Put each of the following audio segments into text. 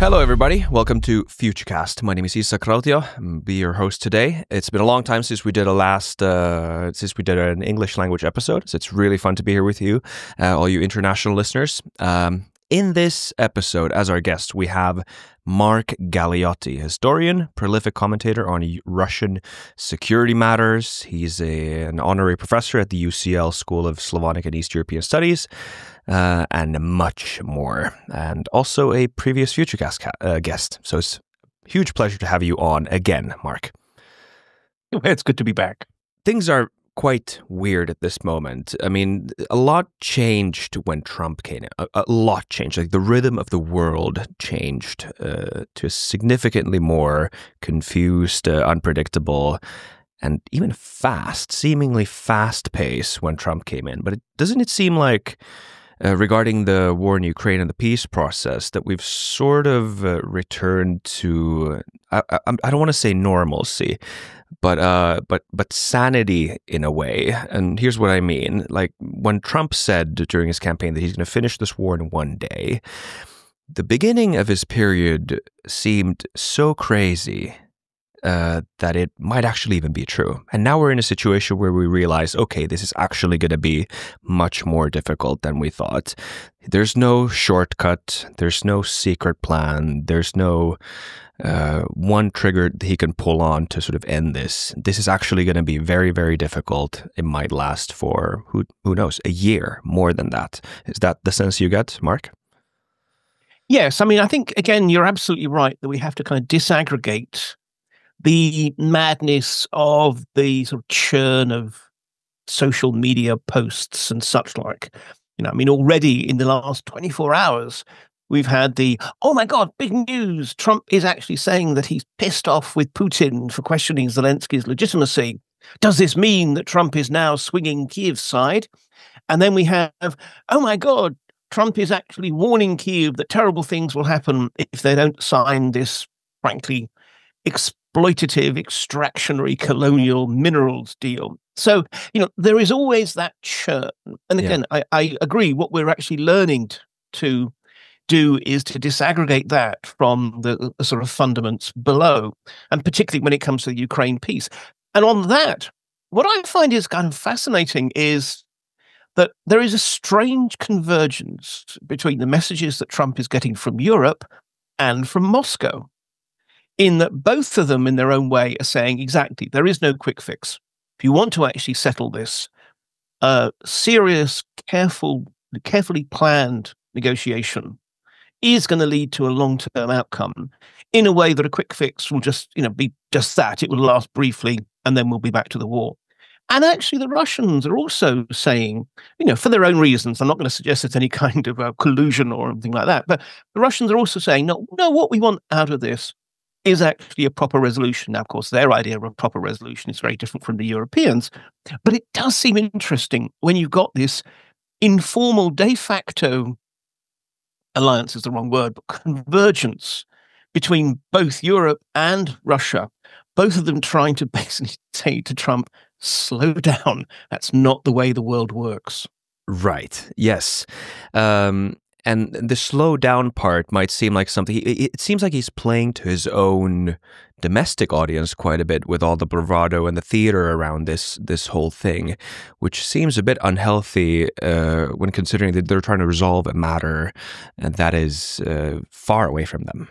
Hello, everybody. Welcome to Futucast. My name is Isa Krautio. I'll be your host today. It's been a long time since we did an English language episode, so it's really fun to be here with you, all you international listeners. In this episode, as our guest, we have Mark Galeotti, historian, prolific commentator on Russian security matters. He's an honorary professor at the UCL School of Slavonic and East European Studies, and much more. And also a previous Futurecast guest. So it's a huge pleasure to have you on again, Mark. It's good to be back. Things are quite weird at this moment. I mean, a lot changed when Trump came in. A lot changed. Like the rhythm of the world changed to a significantly more confused, unpredictable, and even seemingly fast pace when Trump came in. But doesn't it seem like, regarding the war in Ukraine and the peace process, that we've sort of returned to, I don't want to say normalcy, but sanity in a way. And here's what I mean. Like when Trump said during his campaign that he's going to finish this war in one day, the beginning of his period seemed so crazy that it might actually even be true. And now we're in a situation where we realize, okay, this is actually going to be much more difficult than we thought. There's no shortcut. There's no secret plan. There's no one trigger that he can pull on to sort of end this. This is actually going to be very, very difficult. It might last for, who knows, a year, more than that. Is that the sense you get, Mark? Yes. I mean, I think, again, you're absolutely right that we have to kind of disaggregate the madness of the sort of churn of social media posts and such like. I mean, already in the last 24 hours, we've had the, oh my God, big news. Trump is actually saying that he's pissed off with Putin for questioning Zelensky's legitimacy. Does this mean that Trump is now swinging Kiev's side? And then we have, oh my God, Trump is actually warning Kiev that terrible things will happen if they don't sign this, frankly, exploitative, extractionary, colonial minerals deal. So, there is always that churn. And again, yeah. I agree. What we're actually learning to do is to disaggregate that from the sort of fundaments below, and particularly when it comes to the Ukraine piece. And on that, what I find is kind of fascinating is that there is a strange convergence between the messages that Trump is getting from Europe and from Moscow, in that both of them in their own way are saying exactly, there is no quick fix. If you want to actually settle this, serious, carefully planned negotiation is going to lead to a long-term outcome in a way that a quick fix will just, be just that. It will last briefly and then we'll be back to the war. And actually the Russians are also saying, for their own reasons, I'm not going to suggest it's any kind of collusion or anything like that, but the Russians are also saying, no, what we want out of this is actually a proper resolution. Now, of course, their idea of a proper resolution is very different from the Europeans, but it does seem interesting when you've got this informal de facto alliance is the wrong word, but convergence between both Europe and Russia, both of them trying to basically say to Trump, slow down. That's not the way the world works. Right. Yes. And the slow down part might seem like something, it seems like he's playing to his own domestic audience quite a bit with all the bravado and the theater around this whole thing, which seems a bit unhealthy when considering that they're trying to resolve a matter that is far away from them.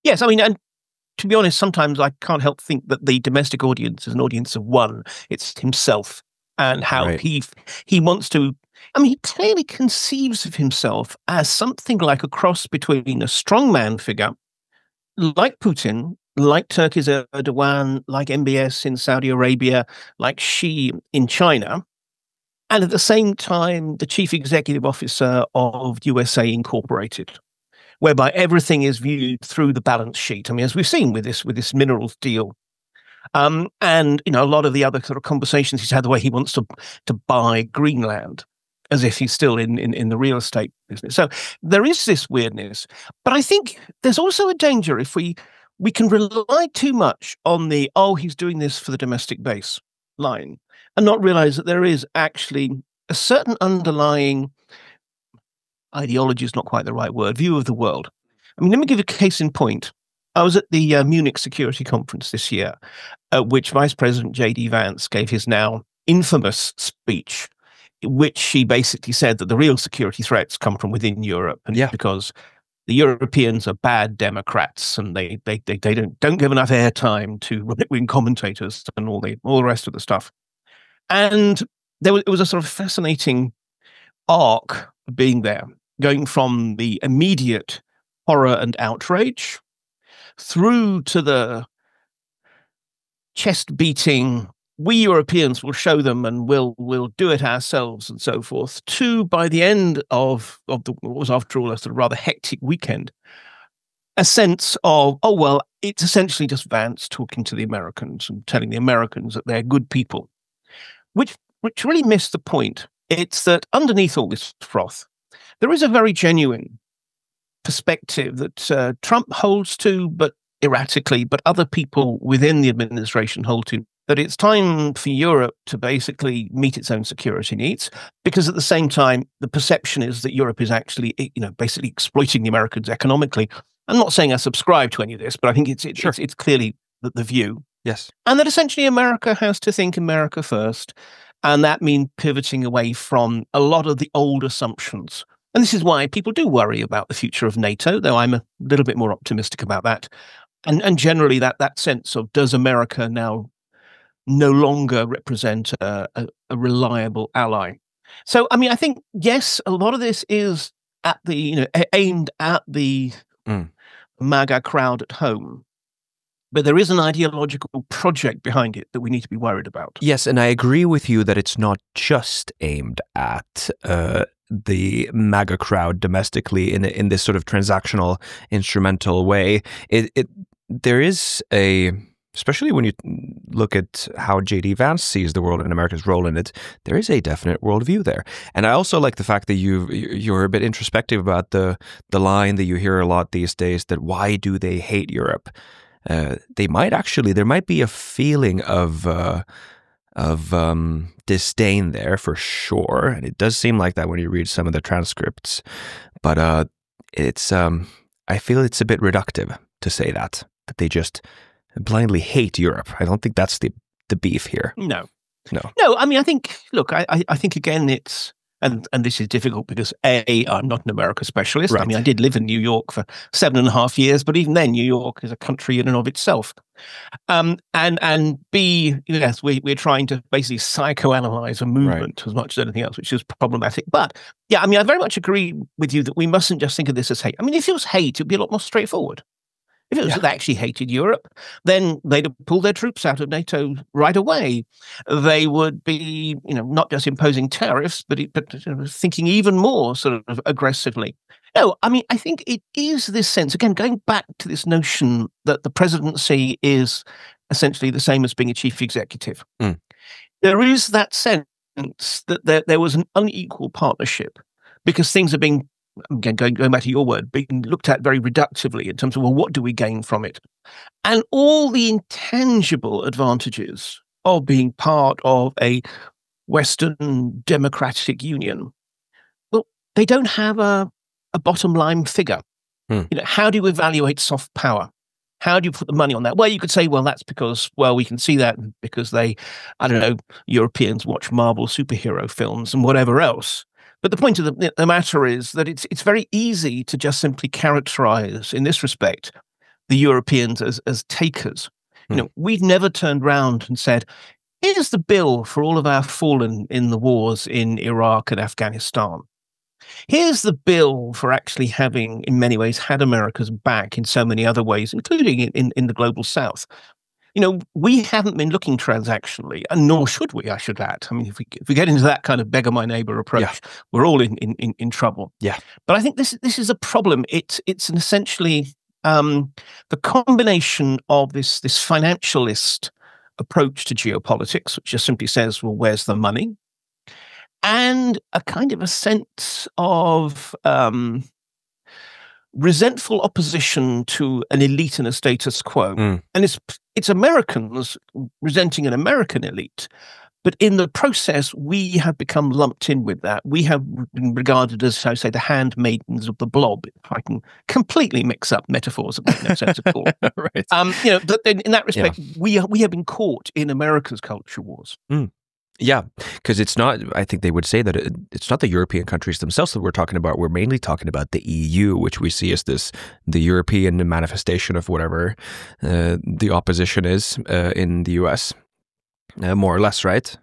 Yes, I mean, and to be honest, sometimes I can't help think that the domestic audience is an audience of one. It's himself and how right. he wants to. I mean, he clearly conceives of himself as something like a cross between a strongman figure, like Putin, like Turkey's Erdogan, like MBS in Saudi Arabia, like Xi in China, and at the same time, the chief executive officer of USA Incorporated, whereby everything is viewed through the balance sheet. I mean, as we've seen with this minerals deal. And, a lot of the other sort of conversations he's had, the way he wants to buy Greenland, as if he's still in the real estate business. So there is this weirdness. But I think there's also a danger if we can rely too much on he's doing this for the domestic base line and not realize that there is actually a certain underlying ideology is not quite the right word, view of the world I mean, let me give a case in point. I was at the Munich Security Conference this year, at which Vice President J.D. Vance gave his now infamous speech, in which he basically said that the real security threats come from within Europe, and because the Europeans are bad Democrats and they don't give enough airtime to right-wing commentators and all the rest of the stuff. And it was a sort of fascinating arc of being there, going from the immediate horror and outrage through to the chest-beating, we Europeans will show them and we'll do it ourselves and so forth, to, by the end of what was after all a sort of rather hectic weekend, a sense of, oh, well, it's essentially just Vance talking to the Americans and telling the Americans that they're good people, which really missed the point. It's that underneath all this froth, there is a very genuine perspective that Trump holds to, but erratically, but other people within the administration hold to, that it's time for Europe to basically meet its own security needs, because at the same time, the perception is that Europe is actually, basically exploiting the Americans economically. I'm not saying I subscribe to any of this, but I think it's clearly the view. Yes. And that essentially America has to think America first, and that means pivoting away from a lot of the old assumptions. And this is why people do worry about the future of NATO, though I'm a little bit more optimistic about that. And generally that sense of, does America now no longer represent a reliable ally? So, I mean, I think, yes, a lot of this is at the, aimed at the MAGA crowd at home. But there is an ideological project behind it that we need to be worried about. Yes, and I agree with you that it's not just aimed at the MAGA crowd domestically in this sort of transactional, instrumental way. There is especially when you look at how J.D. Vance sees the world and America's role in it, there is a definite worldview there. And I also like the fact that you're a bit introspective about the line that you hear a lot these days, that why do they hate Europe? There might be a feeling of disdain there for sure, and it does seem like that when you read some of the transcripts. But I feel it's a bit reductive to say that they just blindly hate Europe. I don't think that's the beef here. No. I mean, I think, look, I think again, it's, and this is difficult because I'm not an America specialist. Right. I mean, I did live in New York for 7.5 years, but even then, New York is a country in and of itself. And B, yes, we're trying to basically psychoanalyze a movement as much as anything else, which is problematic. But yeah, I mean, I very much agree with you that we mustn't just think of this as hate. I mean, if it was hate, it'd be a lot more straightforward. If it was that they actually hated Europe, then they'd pull their troops out of NATO right away. They would be, not just imposing tariffs, but thinking even more sort of aggressively. No, I mean, I think it is this sense, again, going back to this notion that the presidency is essentially the same as being a chief executive. There is that sense that there was an unequal partnership because things are being, again, going back to your word, being looked at very reductively in terms of, well, what do we gain from it? And all the intangible advantages of being part of a Western democratic union, well, they don't have a bottom line figure. How do you evaluate soft power? How do you put the money on that? Well, you could say, well, that's because, we can see that because Europeans watch Marvel superhero films and whatever else. But the point of the matter is that it's very easy to just simply characterize, in this respect, the Europeans as takers. We've never turned around and said, here's the bill for all of our fallen in the wars in Iraq and Afghanistan. Here's the bill for actually having, in many ways, had America's back in so many other ways, including in the global South. We haven't been looking transactionally, and nor should we, I should add. I mean, if we get into that kind of beggar my neighbor approach, we're all in trouble. Yeah. But I think this is a problem. It's an essentially the combination of this financialist approach to geopolitics, which just simply says, well, where's the money? And a kind of a sense of resentful opposition to an elite and a status quo. And it's Americans resenting an American elite, But in the process, we have become lumped in with that. We have been regarded as, so say, the handmaidens of the blob. If I can completely mix up metaphors that make no sense at all. Right. But in that respect, we have been caught in America's culture wars. Yeah, because it's not, I think they would say that it's not the European countries themselves that we're talking about. We're mainly talking about the EU, which we see as the European manifestation of whatever the opposition is in the US, more or less, right?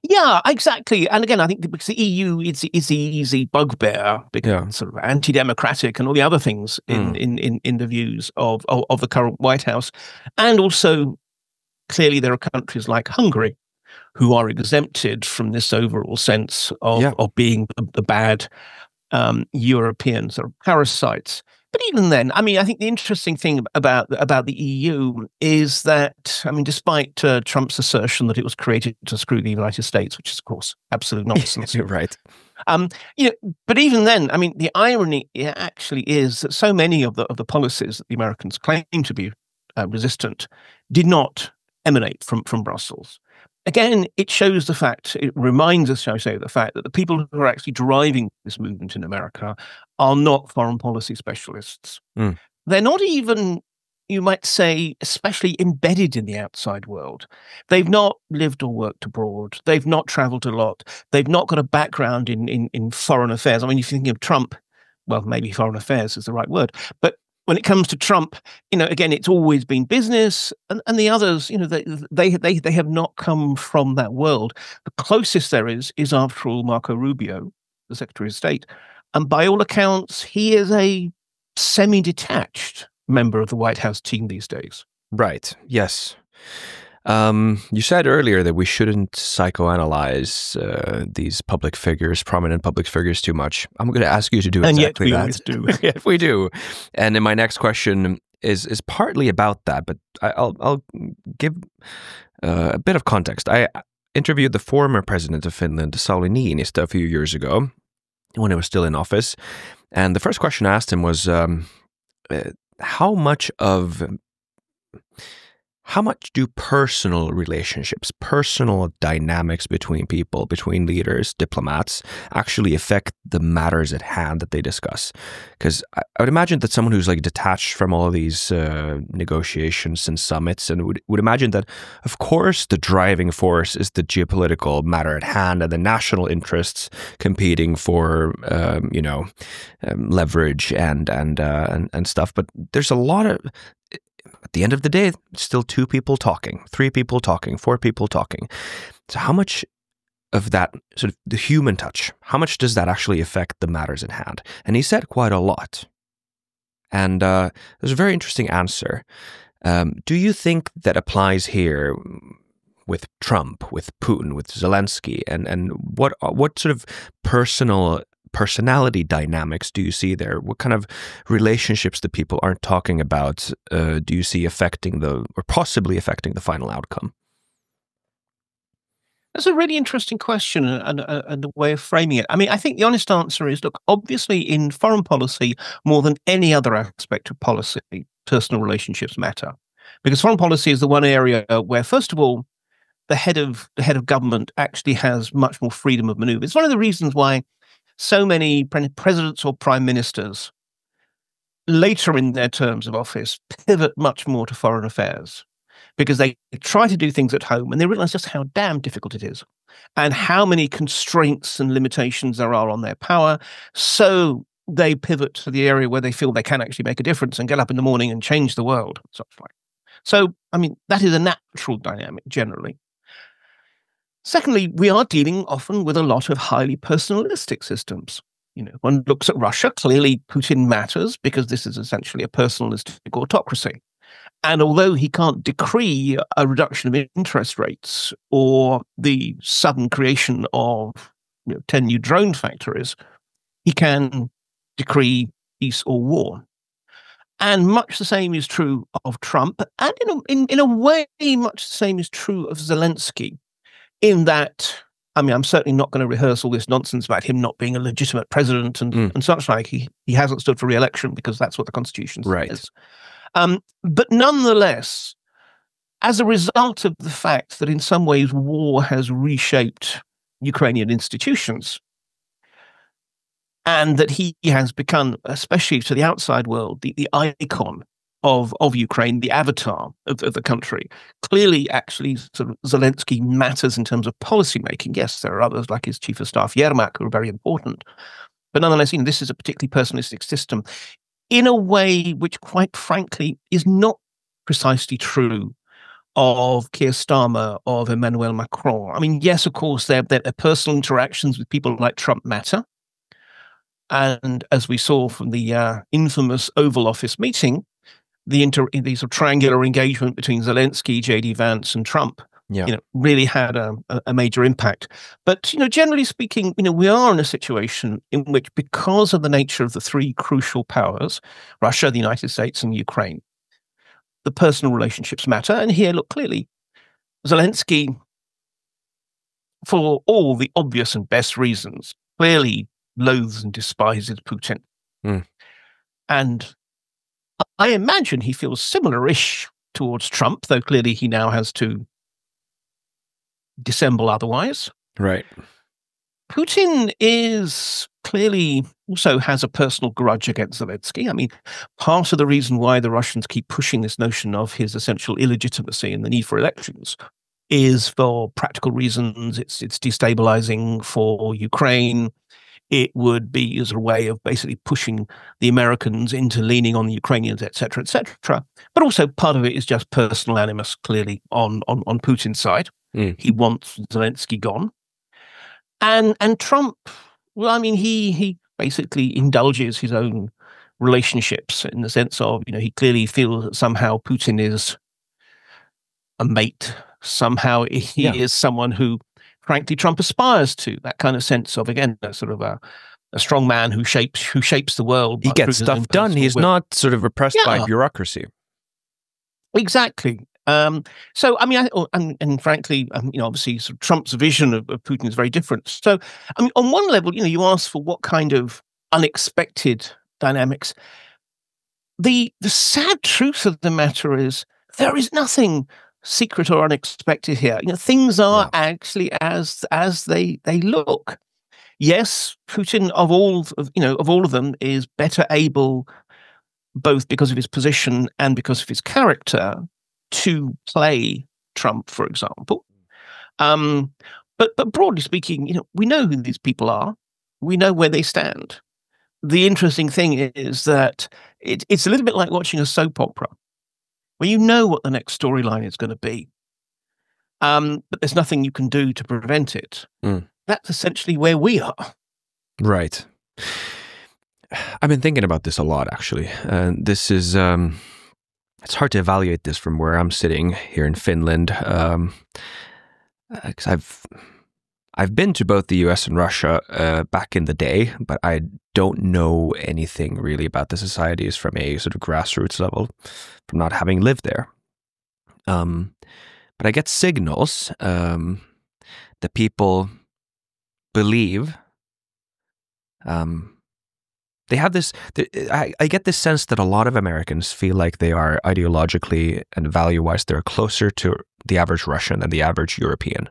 Yeah, exactly. And again, I think because the EU is the easy bugbear, because it's sort of anti-democratic and all the other things in the views of the current White House. And also, clearly, there are countries like Hungary who are exempted from this overall sense of being the bad European sort of parasites. But even then, I mean, I think the interesting thing about the EU is that, I mean, despite Trump's assertion that it was created to screw the United States, which is, of course, absolute nonsense. Right. But even then, I mean, the irony actually is that so many of the policies that the Americans claim to be resistant did not emanate from Brussels. Again, it reminds us, shall I say, the fact that the people who are actually driving this movement in America are not foreign policy specialists. They're not even, you might say, especially embedded in the outside world. They've not lived or worked abroad. They've not traveled a lot. They've not got a background in foreign affairs. I mean, if you're thinking of Trump, well, maybe foreign affairs is the right word, but when it comes to Trump, again, it's always been business, and the others, they have not come from that world. The closest there is after all, Marco Rubio, the Secretary of State, and by all accounts, he is a semi-detached member of the White House team these days. Right. Yes. You said earlier that we shouldn't psychoanalyze these public figures, prominent public figures, too much. I'm going to ask you to do exactly that. And yet we always do. Yes, we do. And then my next question is partly about that, but I'll give a bit of context. I interviewed the former president of Finland, Sauli Niinistö, a few years ago when he was still in office. And the first question I asked him was, how much do personal relationships, personal dynamics between people, between leaders, diplomats, actually affect the matters at hand that they discuss? Because I would imagine that someone who's like detached from all of these negotiations and summits, and would imagine that, of course, the driving force is the geopolitical matter at hand and the national interests competing for, leverage and stuff. But there's a lot of, at the end of the day, still 2 people talking, 3 people talking, 4 people talking. So how much of that sort of the human touch, how much does that actually affect the matters at hand? And he said quite a lot. And there's a very interesting answer. Do you think that applies here with Trump, with Putin, with Zelensky? And what sort of personality dynamics do you see there? What kind of relationships that people aren't talking about do you see affecting or possibly affecting the final outcome? That's a really interesting question and a way of framing it. I mean, I think the honest answer is, look, obviously in foreign policy, more than any other aspect of policy, personal relationships matter. Because foreign policy is the one area where, first of all, the head of government actually has much more freedom of maneuver. It's one of the reasons why so many presidents or prime ministers later in their terms of office pivot much more to foreign affairs, because they try to do things at home and they realize just how damn difficult it is and how many constraints and limitations there are on their power. So they pivot to the area where they feel they can actually make a difference and get up in the morning and change the world. So, I mean, that is a natural dynamic generally. Secondly, we are dealing often with a lot of highly personalistic systems. One looks at Russia, clearly Putin matters because this is essentially a personalistic autocracy. And although he can't decree a reduction of interest rates or the sudden creation of 10 new drone factories, he can decree peace or war. And much the same is true of Trump, and in a way, much the same is true of Zelensky. In that, I mean, I'm certainly not going to rehearse all this nonsense about him not being a legitimate president and such like. He hasn't stood for re-election because that's what the Constitution says. Right. But nonetheless, as a result of the fact that in some ways war has reshaped Ukrainian institutions, and that he has become, especially to the outside world, the icon of Ukraine, the avatar of the country. Clearly, actually, sort of Zelensky matters in terms of policymaking. Yes, there are others like his chief of staff, Yermak, who are very important. But nonetheless, this is a particularly personalistic system in a way which, quite frankly, is not precisely true of Keir Starmer, of Emmanuel Macron. I mean, yes, of course, their personal interactions with people like Trump matter. And as we saw from the infamous Oval Office meeting, the sort of triangular engagement between Zelensky, J.D. Vance, and Trump, really had a major impact. But, generally speaking, we are in a situation in which, because of the nature of the three crucial powers, Russia, the United States, and Ukraine, the personal relationships matter. And here, look, clearly, Zelensky, for all the obvious and best reasons, clearly loathes and despises Putin. And I imagine he feels similar-ish towards Trump, though clearly he now has to dissemble otherwise. Right. Putin is clearly also has a personal grudge against Zelensky. I mean, part of the reason why the Russians keep pushing this notion of his essential illegitimacy and the need for elections is for practical reasons. It's destabilizing for Ukraine. It would be as a way of basically pushing the Americans into leaning on the Ukrainians, et cetera, et cetera. But also part of it is just personal animus, clearly, on Putin's side. He wants Zelensky gone. And Trump, well, I mean, he basically indulges his own relationships in the sense of, he clearly feels that somehow Putin is a mate. Somehow he is someone who, frankly, Trump aspires to. That kind of sense of, again, a sort of a strong man who shapes the world. He gets stuff done. He's not sort of repressed by bureaucracy. Exactly. So, I mean, and frankly, obviously, sort of Trump's vision of Putin is very different. So, I mean, on one level, you ask for what kind of unexpected dynamics. The sad truth of the matter is there is nothing secret or unexpected here. Things are actually as they look. Yes, Putin of all of them is better able, both because of his position and because of his character, to play Trump, for example. But broadly speaking, we know who these people are. We know where they stand. The interesting thing is that it's a little bit like watching a soap opera, where you know what the next storyline is going to be, but there's nothing you can do to prevent it. That's essentially where we are. Right. I've been thinking about this a lot, actually. This is... it's hard to evaluate this from where I'm sitting here in Finland, because I've been to both the U.S. and Russia back in the day, but I don't know anything really about the societies from a sort of grassroots level, from not having lived there. But I get signals that people believe. They have this, I get this sense that a lot of Americans feel like they are ideologically and value-wise, they're closer to the average Russian than the average European.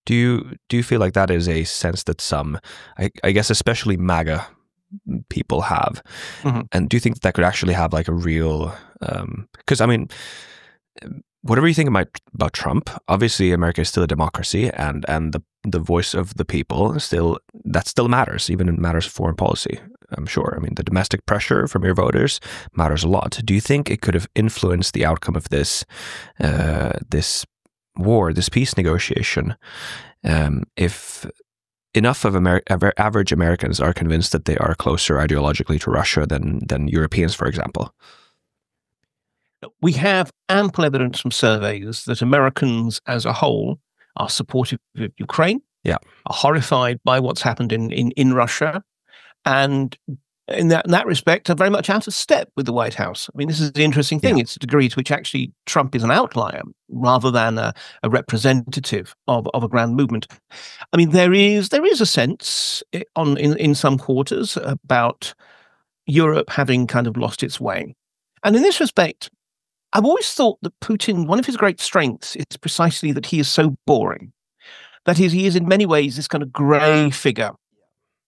Do you feel like that is a sense that some, I guess especially MAGA people have? And do you think that could actually have like a real, because I mean, whatever you think about Trump, obviously America is still a democracy, and the voice of the people still matters, even in matters of foreign policy. I'm sure. I mean, the domestic pressure from your voters matters a lot. Do you think it could have influenced the outcome of this this war, this peace negotiation, if enough of average Americans are convinced that they are closer ideologically to Russia than Europeans, for example? We have ample evidence from surveys that Americans as a whole are supportive of Ukraine, are horrified by what's happened in Russia, and in that respect are very much out of step with the White House. I mean, this is the interesting thing. It's a degree to which actually Trump is an outlier rather than a representative of a grand movement. I mean, there is a sense in some quarters about Europe having kind of lost its way. And in this respect, I've always thought that Putin, one of his great strengths is precisely that he is so boring. That is, he is in many ways this kind of grey figure,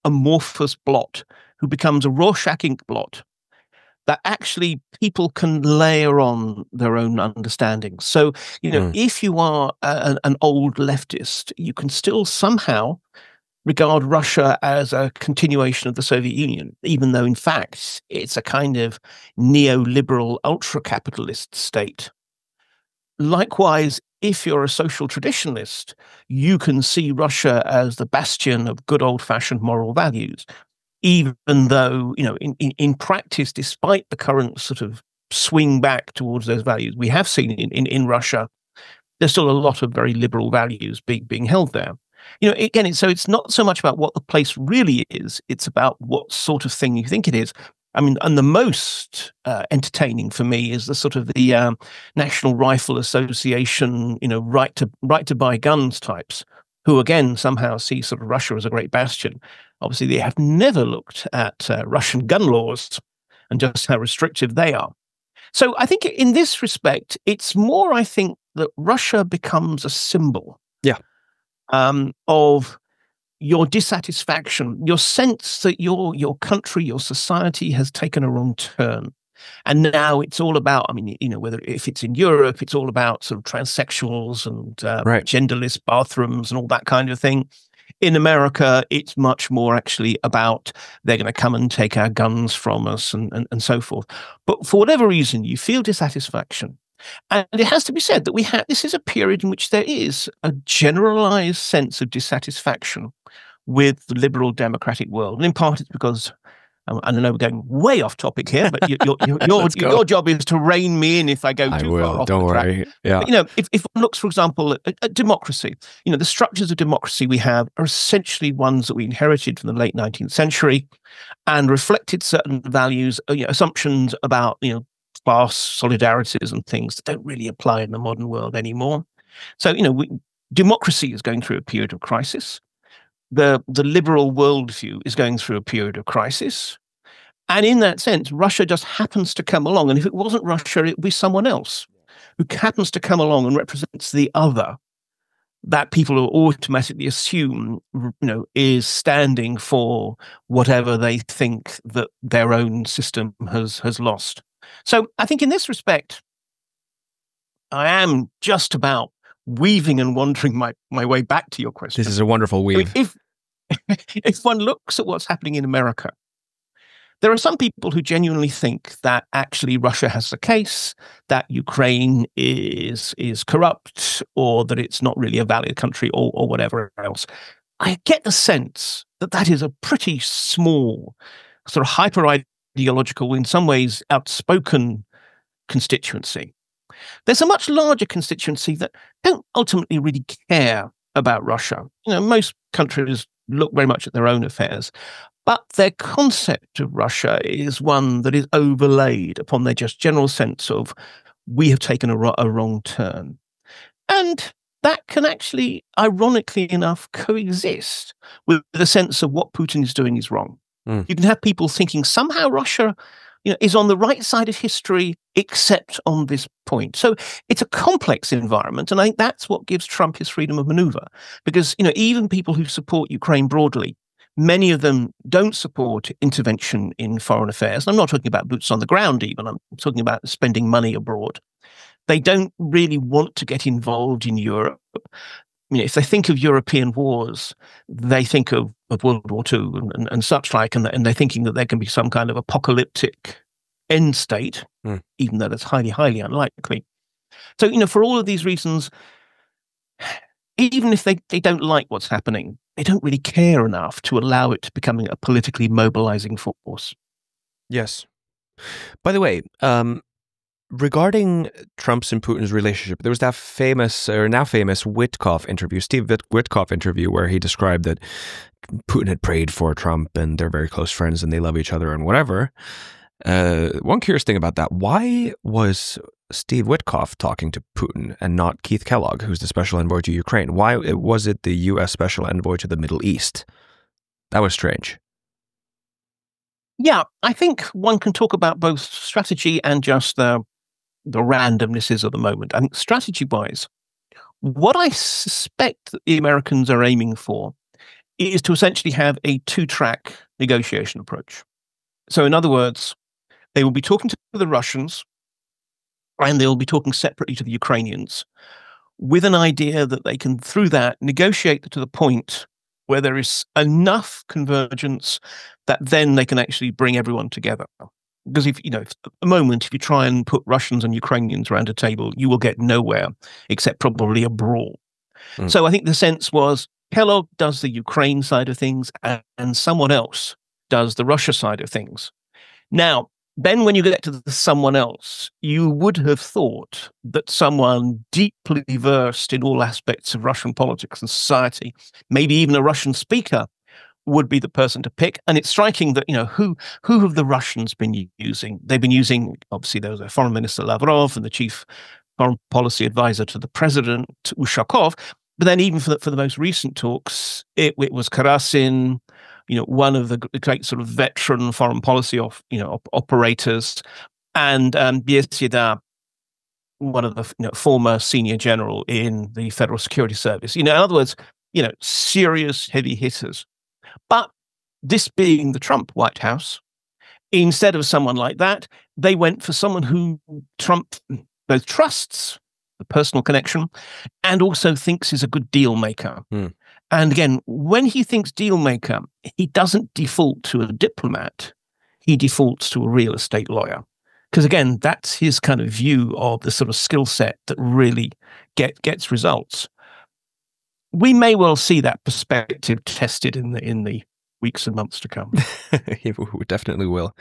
amorphous blot who becomes a Rorschach ink blot that actually people can layer on their own understanding. So, if you are an old leftist, you can still somehow regard Russia as a continuation of the Soviet Union, even though in fact it's a kind of neoliberal ultra-capitalist state. Likewise, if you're a social traditionalist, you can see Russia as the bastion of good old-fashioned moral values, even though, in practice, despite the current sort of swing back towards those values we have seen in Russia, there's still a lot of very liberal values being held there. Again, so it's not so much about what the place really is, it's about what sort of thing you think it is. I mean, and the most entertaining for me is the sort of the National Rifle Association, right to buy guns types, who again somehow see sort of Russia as a great bastion. Obviously, they have never looked at Russian gun laws and just how restrictive they are. So I think in this respect, it's more, I think, that Russia becomes a symbol of your dissatisfaction, your sense that your country, your society has taken a wrong turn. And now it's all about, I mean, whether if it's in Europe, it's all about sort of transsexuals and genderless bathrooms and all that kind of thing. In America, it's much more actually about they're going to come and take our guns from us and so forth. But for whatever reason, you feel dissatisfaction. And it has to be said that this is a period in which there is a generalized sense of dissatisfaction with the liberal democratic world. And in part, it's because, I don't know, we're going way off topic here, but your job is to rein me in if I go too far off. Don't worry. Yeah. But, if one looks, for example, at democracy, the structures of democracy we have are essentially ones that we inherited from the late 19th century and reflected certain values, assumptions about, class solidarities and things that don't really apply in the modern world anymore. So, democracy is going through a period of crisis. The liberal worldview is going through a period of crisis. And in that sense, Russia just happens to come along. And if it wasn't Russia, it would be someone else who happens to come along and represents the other that people automatically assume, is standing for whatever they think that their own system has lost. So I think in this respect, I am just about weaving and wandering my way back to your question. This is a wonderful weave. I mean, if one looks at what's happening in America, there are some people who genuinely think that actually Russia has the case, that Ukraine is corrupt, or that it's not really a valid country, or whatever else. I get the sense that that is a pretty small, sort of hyper-ideological, in some ways outspoken constituency. There's a much larger constituency that don't ultimately really care about Russia. Most countries look very much at their own affairs, but their concept of Russia is one that is overlaid upon their just general sense of we have taken a wrong turn. And that can actually, ironically enough, coexist with the sense of what Putin is doing is wrong. You can have people thinking somehow Russia is on the right side of history, except on this point. So it's a complex environment, and I think that's what gives Trump his freedom of maneuver. Because, even people who support Ukraine broadly, many of them don't support intervention in foreign affairs. I'm not talking about boots on the ground even, I'm talking about spending money abroad. They don't really want to get involved in Europe. If they think of European wars, they think of World War II and such like, and they're thinking that there can be some kind of apocalyptic end state, even though that's highly, highly unlikely. So, for all of these reasons, even if they don't like what's happening, they don't really care enough to allow it to become a politically mobilizing force. Yes. By the way, regarding Trump's and Putin's relationship, there was that famous, or now famous, Witkoff interview, Steve Witkoff interview, where he described that Putin had prayed for Trump and they're very close friends and they love each other and whatever. One curious thing about that, why was Steve Witkoff talking to Putin and not Keith Kellogg, who's the special envoy to Ukraine? Why was it the U.S. special envoy to the Middle East? That was strange. Yeah, I think one can talk about both strategy and just the the randomnesses of the moment. I think strategy-wise, what I suspect that the Americans are aiming for is to essentially have a two-track negotiation approach. So in other words, they will be talking to the Russians and they'll be talking separately to the Ukrainians with an idea that they can, through that, negotiate to the point where there is enough convergence that then they can actually bring everyone together. Because if at the moment, if you try and put Russians and Ukrainians around a table, you will get nowhere except probably a brawl. So I think the sense was Kellogg does the Ukraine side of things and someone else does the Russia side of things. Now, then when you get to the someone else, you would have thought that someone deeply versed in all aspects of Russian politics and society, maybe even a Russian speaker, would be the person to pick. And it's striking that, who have the Russians been using? They've been using, obviously, there was a Foreign Minister Lavrov and the chief foreign policy advisor to the president, Ushakov. But then even for the most recent talks, it was Karasin, one of the great sort of veteran foreign policy operators, and Bieseda, one of the former senior general in the Federal Security Service. In other words, serious heavy hitters. But this being the Trump White House, instead of someone like that, they went for someone who Trump both trusts, the personal connection, and also thinks is a good deal maker. And again, when he thinks deal maker, he doesn't default to a diplomat. He defaults to a real estate lawyer. Because again, that's his kind of view of the sort of skill set that really gets results. We may well see that perspective tested in the weeks and months to come. We definitely will.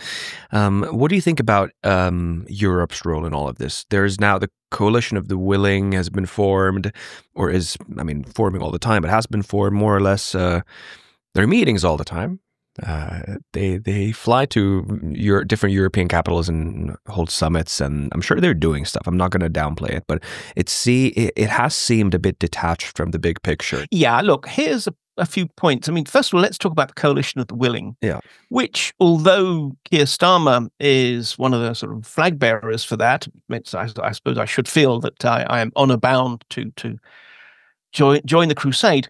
What do you think about Europe's role in all of this? There's now the coalition of the willing has been formed, or is, forming all the time, but has been formed more or less. There are meetings all the time. They fly to different European capitals and hold summits, and I'm sure they're doing stuff. I'm not going to downplay it, but it has seemed a bit detached from the big picture. Yeah, look, here's a few points. First of all, let's talk about the coalition of the willing, which, although Keir Starmer is one of the sort of flag bearers for that, I suppose I should feel that I am honor bound to join the crusade.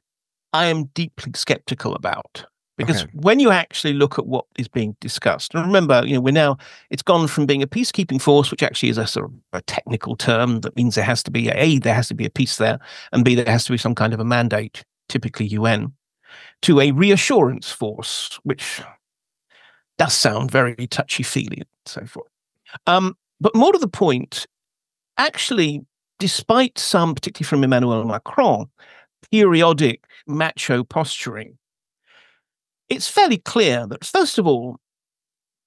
I am deeply skeptical about. Because when you actually look at what is being discussed, and remember, it's gone from being a peacekeeping force, which actually is a sort of a technical term that means there has to be a peace there, and B, there has to be some kind of a mandate, typically UN, to a reassurance force, which does sound very touchy-feely and so forth. But more to the point, actually, despite some, particularly from Emmanuel Macron, periodic macho posturing, it's fairly clear that, first of all,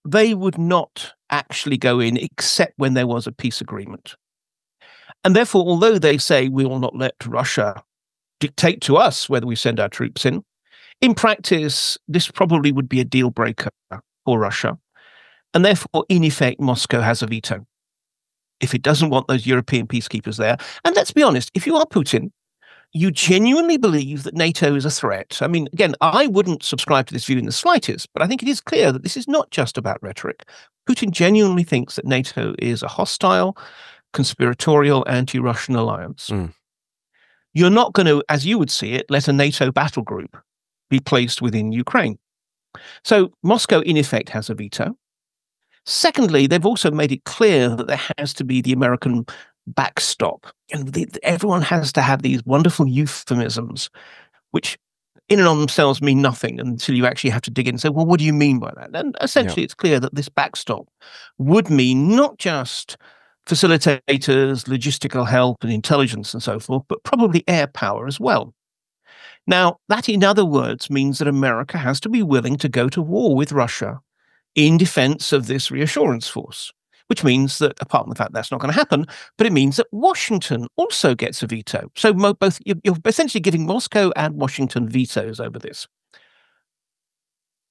they would not actually go in except when there was a peace agreement. And therefore, although they say we will not let Russia dictate to us whether we send our troops in practice, this probably would be a deal breaker for Russia. And therefore, in effect, Moscow has a veto if it doesn't want those European peacekeepers there. And let's be honest, if you are Putin, you genuinely believe that NATO is a threat. Again, I wouldn't subscribe to this view in the slightest, but I think it is clear that this is not just about rhetoric. Putin genuinely thinks that NATO is a hostile, conspiratorial, anti-Russian alliance. You're not going to, as you would see it, let a NATO battle group be placed within Ukraine. So Moscow, in effect, has a veto. Secondly, they've also made it clear that there has to be the American backstop. And everyone has to have these wonderful euphemisms, which in and of themselves mean nothing until you actually have to dig in and say, well, what do you mean by that? And essentially, it's clear that this backstop would mean not just facilitators, logistical help and intelligence and so forth, but probably air power as well. Now, that, in other words, means that America has to be willing to go to war with Russia in defense of this reassurance force, which means that, apart from the fact that's not going to happen, but it means that Washington also gets a veto. So both you're essentially giving Moscow and Washington vetoes over this.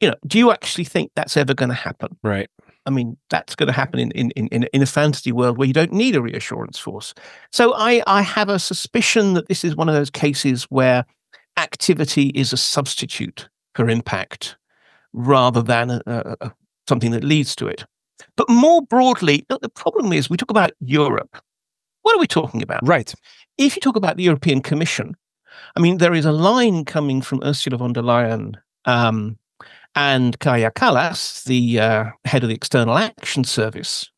Do you actually think that's ever going to happen? Right. That's going to happen in a fantasy world where you don't need a reassurance force. So I have a suspicion that this is one of those cases where activity is a substitute for impact rather than something that leads to it. But more broadly, look, the problem is we talk about Europe. What are we talking about? Right. If you talk about the European Commission, I mean, there is a line coming from Ursula von der Leyen and Kaja Kallas, the head of the External Action Service,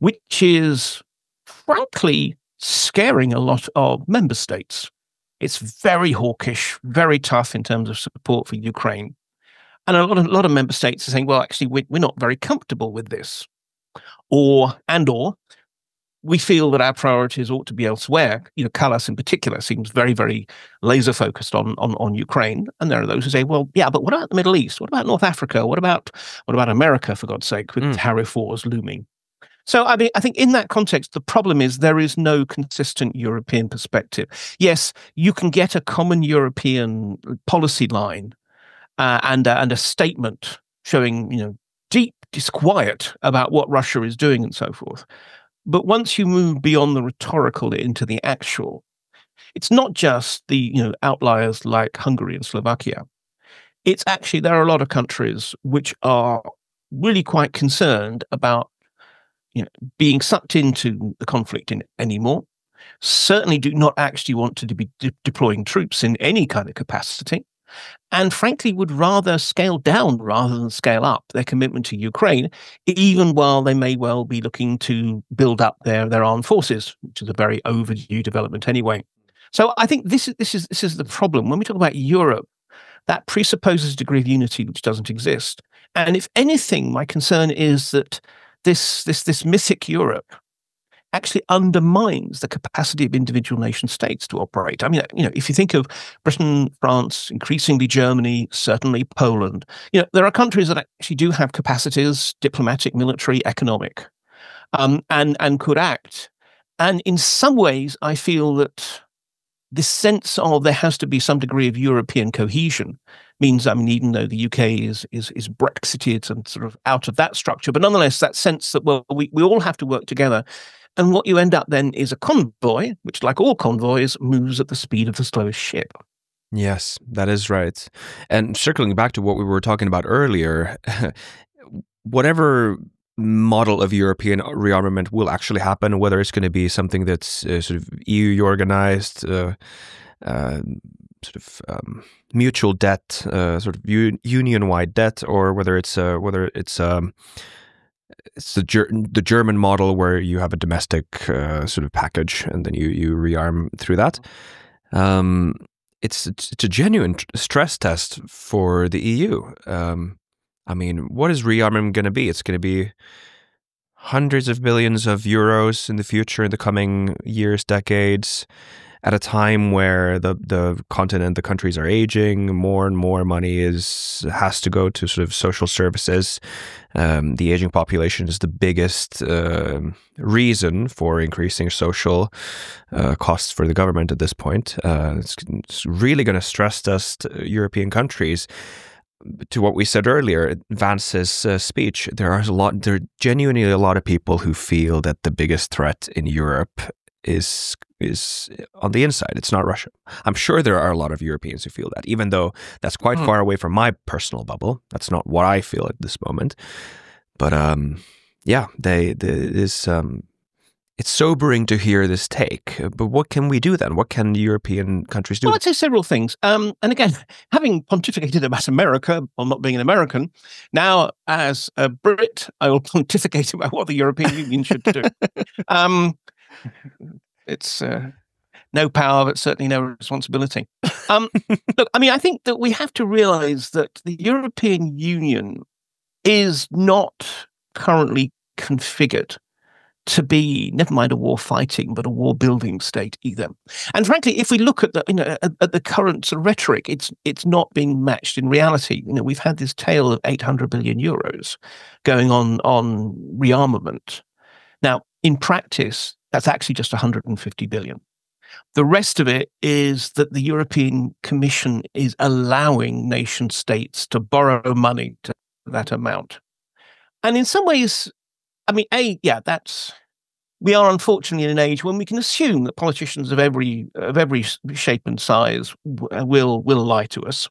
which is frankly scaring a lot of member states. It's very hawkish, very tough in terms of support for Ukraine. And a lot of member states are saying, well, actually, we're not very comfortable with this. Or we feel that our priorities ought to be elsewhere. You know, Kallas in particular seems very, very laser focused on Ukraine. And there are those who say, well, yeah, but what about the Middle East? What about North Africa? What about America, for God's sake, with tariff wars looming? So, I mean, I think in that context, the problem is there is no consistent European perspective. Yes, you can get a common European policy line and a statement showing, you know, deep disquiet about what Russia is doing and so forth. But once you move beyond the rhetorical into the actual, it's not just the, you know, outliers like Hungary and Slovakia. It's actually, there are a lot of countries which are really quite concerned about, you know, being sucked into the conflict anymore. Certainly do not actually want to be deploying troops in any kind of capacity. And frankly, would rather scale down rather than scale up their commitment to Ukraine, even while they may well be looking to build up their armed forces, which is a very overdue development anyway. So I think this is the problem. When we talk about Europe, that presupposes a degree of unity which doesn't exist. And if anything, my concern is that this mythic Europe actually undermines the capacity of individual nation states to operate. I mean, you know, if you think of Britain, France, increasingly Germany, certainly Poland, you know, there are countries that actually do have capacities, diplomatic, military, economic, and could act. And in some ways, I feel that this sense of there has to be some degree of European cohesion means, I mean, even though the UK is Brexited and sort of out of that structure, but nonetheless, that sense that, well, we all have to work together. And what you end up then is a convoy, which, like all convoys, moves at the speed of the slowest ship. Yes, that is right. And circling back to what we were talking about earlier, whatever model of European rearmament will actually happen, whether it's going to be something that's sort of EU organized, sort of mutual debt, sort of union-wide debt, or whether it's the German model where you have a domestic sort of package and then you rearm through that. It's a genuine stress test for the EU. I mean, what is rearmament going to be? It's going to be hundreds of billions of euros in the future, in the coming years, decades, at a time where the continent, the countries are aging, more and more money has to go to sort of social services. The aging population is the biggest reason for increasing social costs for the government at this point. It's really going to stress test European countries. To what we said earlier, Vance's speech, there are genuinely a lot of people who feel that the biggest threat in Europe is on the inside. It's not Russia. I'm sure there are a lot of Europeans who feel that, even though that's quite far away from my personal bubble. That's not what I feel at this moment. But yeah, it's sobering to hear this take. But what can we do then? What can European countries do? Well, I'd say several things. And again, having pontificated about America, while not being an American, now as a Brit, I will pontificate about what the European Union should do. It's no power, but certainly no responsibility. Look, I mean, I think that we have to realize that the European Union is not currently configured to be, never mind a war fighting, but a war building state either. And frankly, if we look at the current sort of rhetoric, it's not being matched in reality. You know, we've had this tale of 800 billion euros going on rearmament. Now, in practice, that's actually just 150 billion. The rest of it is that the European Commission is allowing nation states to borrow money to that amount. And in some ways, I mean, we are unfortunately in an age when we can assume that politicians of every shape and size will lie to us,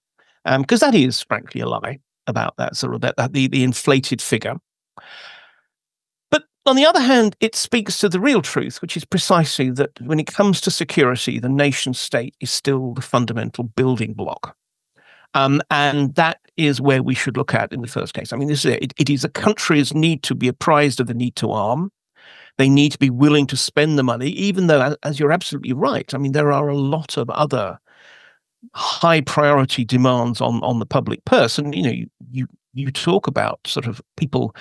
because that is frankly a lie about that sort of the inflated figure. On the other hand, it speaks to the real truth, which is precisely that when it comes to security, the nation state is still the fundamental building block. And that is where we should look at in the first case. I mean, this is it. It is the countries need to be apprised of the need to arm. They need to be willing to spend the money, even though, as you're absolutely right, I mean, there are a lot of other high priority demands on the public purse. And, you talk about sort of people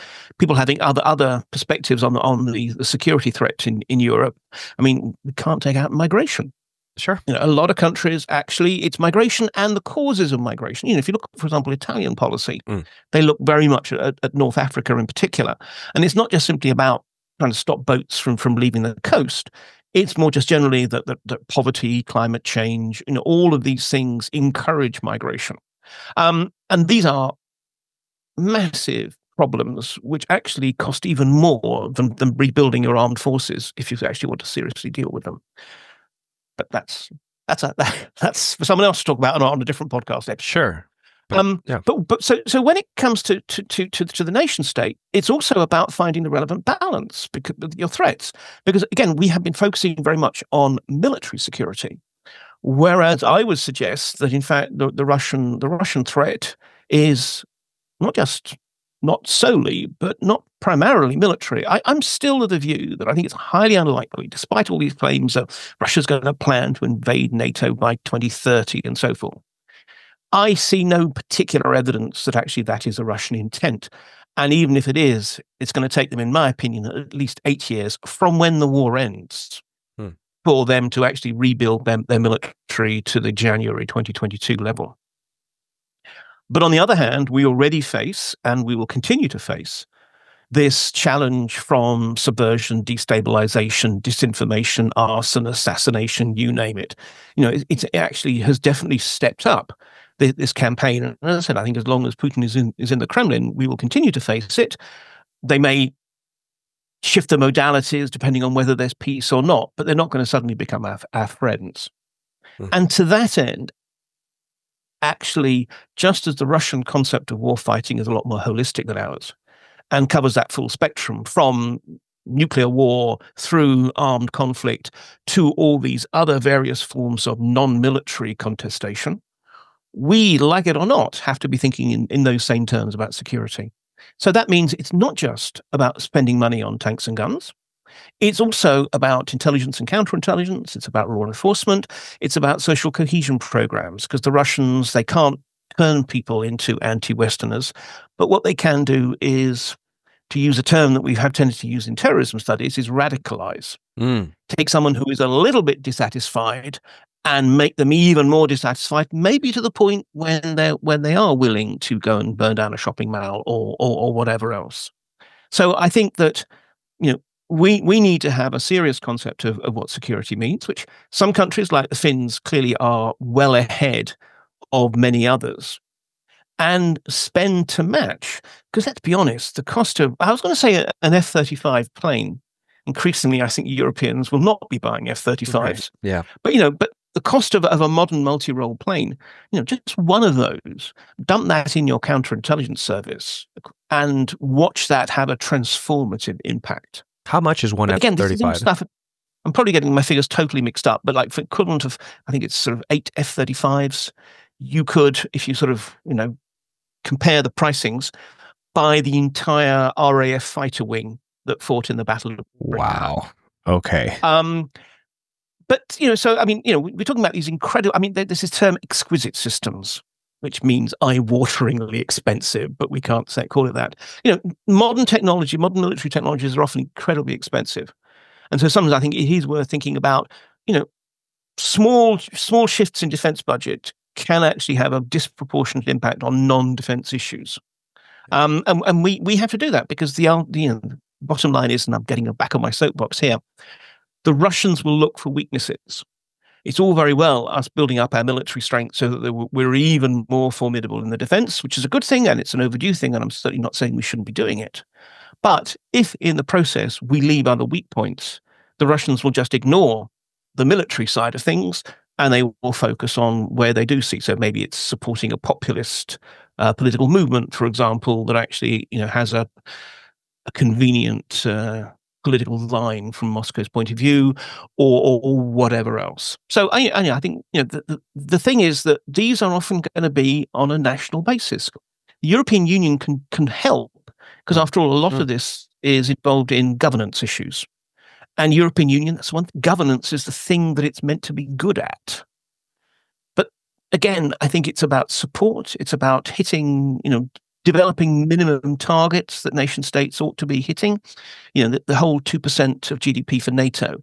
having other perspectives on the security threat in Europe. I mean, we can't take out migration. Sure. A lot of countries, actually, it's migration and the causes of migration. If you look, for example, Italian policy, they look very much at North Africa in particular. And it's not just simply about trying to stop boats from leaving the coast. It's more just generally that poverty, climate change, all of these things encourage migration. And these are massive problems which actually cost even more than rebuilding your armed forces if you actually want to seriously deal with them. But that's for someone else to talk about on a different podcast episode. Sure. But so when it comes to the nation state, it's also about finding the relevant balance with your threats. Because again, we have been focusing very much on military security, whereas I would suggest that in fact the Russian threat is not solely, but not primarily military. I'm still of the view that I think it's highly unlikely, despite all these claims that Russia's going to plan to invade NATO by 2030 and so forth. I see no particular evidence that actually that is a Russian intent. And even if it is, it's going to take them, in my opinion, at least 8 years from when the war ends for them to actually rebuild their military to the January 2022 level. But on the other hand, we already face, and we will continue to face, this challenge from subversion, destabilization, disinformation, arson, assassination, you name it. It actually has definitely stepped up, this campaign. And as I said, I think as long as Putin is in the Kremlin, we will continue to face it. They may shift the modalities depending on whether there's peace or not, but they're not going to suddenly become our friends. And to that end, actually, just as the Russian concept of war fighting is a lot more holistic than ours and covers that full spectrum from nuclear war through armed conflict to all these other various forms of non-military contestation, we, like it or not, have to be thinking in those same terms about security. So that means it's not just about spending money on tanks and guns. It's also about intelligence and counterintelligence. It's about law enforcement. It's about social cohesion programs, because the Russians, they can't turn people into anti-Westerners. But what they can do is, to use a term that we have tended to use in terrorism studies, is radicalize. Take someone who is a little bit dissatisfied and make them even more dissatisfied, maybe to the point when they are willing to go and burn down a shopping mall or whatever else. So I think that, we need to have a serious concept of what security means, which some countries like the Finns clearly are well ahead of many others, and spend to match. Because let's be honest, the cost of, I was going to say an F-35 plane, increasingly I think Europeans will not be buying F-35s. Right. Yeah. But the cost of a modern multi-role plane, just one of those, dump that in your counterintelligence service and watch that have a transformative impact. How much is one F-35? Stuff, I'm probably getting my figures totally mixed up, but like for equivalent of, I think it's sort of 8 F-35s, you could, if you sort of, compare the pricings, buy the entire RAF fighter wing that fought in the Battle of Wow. Okay. But, so, I mean, we're talking about these incredible, I mean, there's this term exquisite systems, which means eye-wateringly expensive, but we can't call it that. Modern technology, modern military technologies are often incredibly expensive. And so sometimes I think it is worth thinking about, small shifts in defense budget can actually have a disproportionate impact on non-defense issues. And we have to do that because the bottom line is, and I'm getting back on my soapbox here, the Russians will look for weaknesses. It's all very well us building up our military strength so that we're even more formidable in the defense, which is a good thing, and it's an overdue thing, and I'm certainly not saying we shouldn't be doing it. But if in the process we leave other weak points, the Russians will just ignore the military side of things, and they will focus on where they do see. So maybe it's supporting a populist political movement, for example, that actually has a a convenient political line from Moscow's point of view, or whatever else. So I think the thing is that these are often going to be on a national basis. The European Union can help because, after all, a lot of this is involved in governance issues. And European Union, that's one thing. Governance is the thing that it's meant to be good at. But again, I think it's about support. It's about hitting, developing minimum targets that nation states ought to be hitting. The whole 2% of GDP for NATO.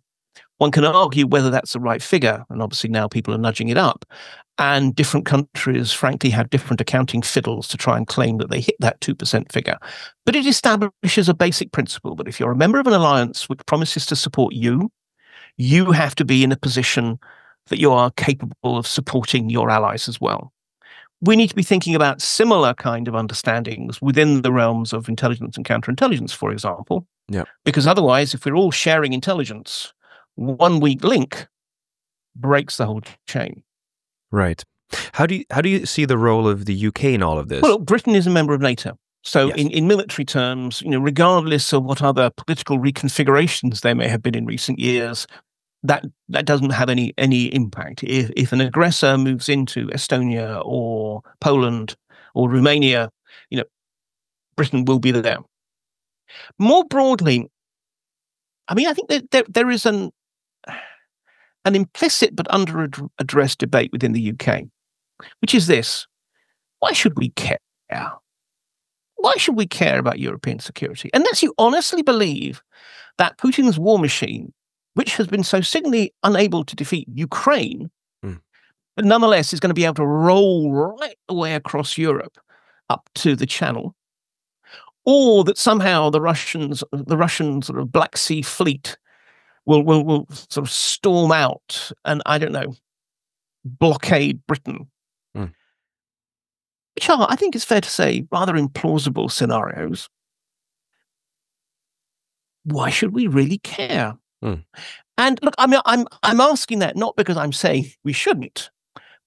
One can argue whether that's the right figure, and obviously now people are nudging it up. And different countries, frankly, have different accounting fiddles to try and claim that they hit that 2% figure. But it establishes a basic principle that if you're a member of an alliance which promises to support you, you have to be in a position that you are capable of supporting your allies as well. We need to be thinking about similar kind of understandings within the realms of intelligence and counterintelligence, for example. Yeah. Because otherwise, if we're all sharing intelligence, one weak link breaks the whole chain. Right. How do you see the role of the UK in all of this? Well, Britain is a member of NATO. So Yes. in military terms, regardless of what other political reconfigurations there may have been in recent years, that doesn't have any impact. If an aggressor moves into Estonia or Poland or Romania, Britain will be there. More broadly, I think that there is an implicit but under-addressed debate within the UK, which is this: why should we care? Why should we care about European security? Unless you honestly believe that Putin's war machine, which has been so signally unable to defeat Ukraine, but nonetheless is going to be able to roll right the way across Europe up to the Channel, or that somehow the Russian sort of Black Sea fleet will sort of storm out and, I don't know, blockade Britain. Which are, I think it's fair to say, rather implausible scenarios. Why should we really care? And look, I'm asking that not because I'm saying we shouldn't,